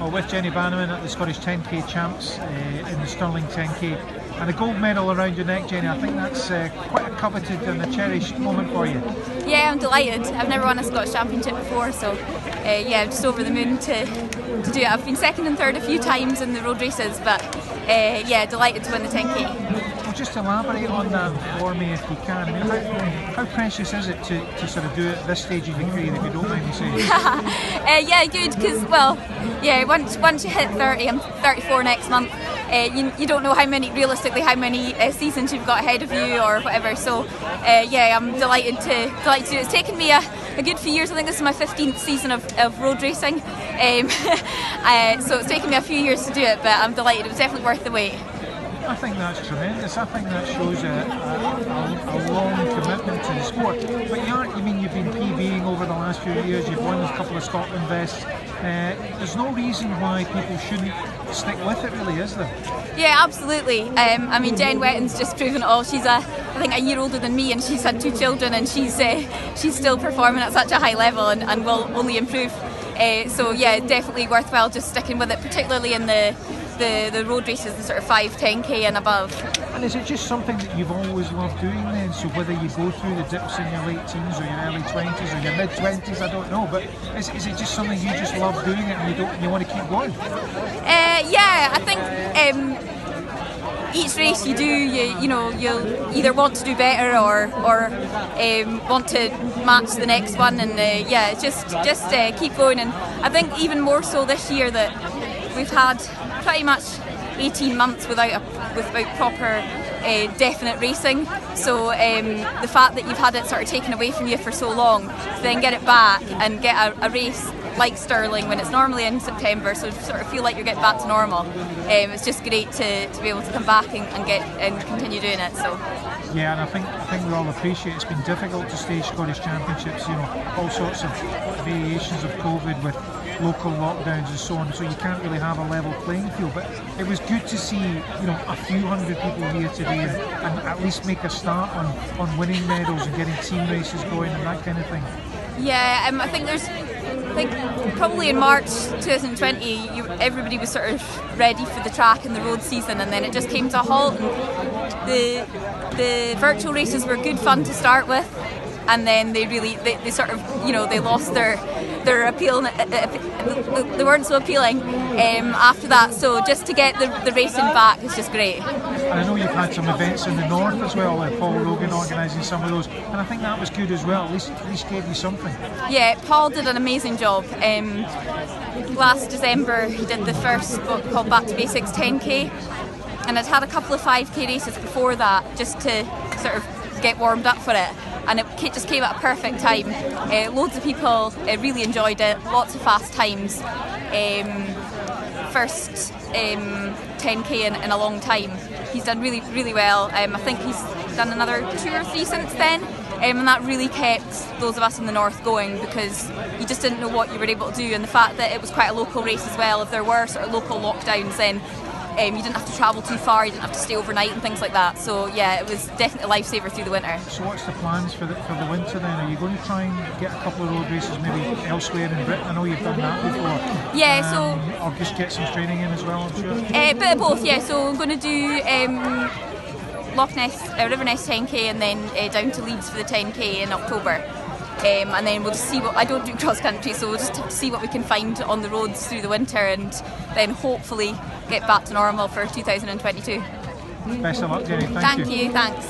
Well, with Jenny Bannerman at the Scottish 10k champs in the Stirling 10k, and a gold medal around your neck, Jenny. I think that's quite a coveted and a cherished moment for you. Yeah, I'm delighted. I've never won a Scottish Championship before, so yeah, I'm just over the moon to do it. I've been second and third a few times in the road races, but yeah, delighted to win the 10k. Well, just elaborate on that for me if you can. I mean, how precious is it to sort of do it at this stage of your career, if you don't mind me saying? Yeah, good, because, well, yeah, once you hit 30, I'm 34 next month, you don't know how many seasons you've got ahead of you or whatever, so yeah, I'm delighted to do it. It's taken me a good few years. I think this is my 15th season of road racing, so it's taken me a few years to do it, but I'm delighted. It was definitely worth the wait. I think that's tremendous. I think that shows a long commitment to the sport. But you've been PBing over the last few years, you've won a couple of Scotland vests. There's no reason why people shouldn't stick with it, really, is there? Yeah, absolutely. I mean, Jen Wetton's just proven it all. She's I think a year older than me, and she's had 2 children, and she's still performing at such a high level and will only improve. So yeah, definitely worthwhile just sticking with it, particularly in the road races, the sort of 5, 10k and above. And is it just something that you've always loved doing then? So whether you go through the dips in your late teens or your early 20s or your mid 20s, I don't know, but is it just something you just love doing it and you want to keep going? Yeah, I think each race you do, you'll either want to do better or want to match the next one, and yeah, just keep going. And I think even more so this year that we've had pretty much 18 months without proper definite racing, so the fact that you've had it sort of taken away from you for so long, to then get it back and get a race like Stirling when it's normally in September, so sort of feel like you're getting back to normal. It's just great to be able to come back and continue doing it. So yeah, and I think we all appreciate it's been difficult to stage Scottish Championships, all sorts of variations of COVID with local lockdowns and so on, so you can't really have a level playing field, but it was good to see a few hundred people here today and at least make a start on winning medals and getting team races going and that kind of thing. Yeah, I think probably in March 2020 everybody was sort of ready for the track and the road season, and then it just came to a halt, and the virtual races were good fun to start with, and then they sort of they lost their appeal. They weren't so appealing after that, so just to get the racing back is just great. And I know you've had some events in the north as well, with Paul Rogan organising some of those, and I think that was good as well. At least gave you something. Yeah, Paul did an amazing job. Last December he did the first book called Back to Basics 10k, and I'd had a couple of 5k races before that just to sort of get warmed up for it, and it just came at a perfect time. Loads of people really enjoyed it, lots of fast times. First 10k in a long time. He's done really, really well. I think he's done another 2 or 3 since then, and that really kept those of us in the north going, because you just didn't know what you were able to do, and the fact that it was quite a local race as well. If there were sort of local lockdowns, then you didn't have to travel too far, you didn't have to stay overnight and things like that. So yeah, it was definitely a lifesaver through the winter. So what's the plans for the winter then? Are you going to try and get a couple of road races maybe elsewhere in Britain? I know you've done that before. Yeah, or just get some training in as well, I'm sure. A bit of both, yeah. So I'm going to do Inverness 10k and then down to Leeds for the 10k in October. And then we'll just see I don't do cross country, so we'll just have to see what we can find on the roads through the winter, and then hopefully get back to normal for 2022. Best of luck, Jenny. Thank you. Thanks.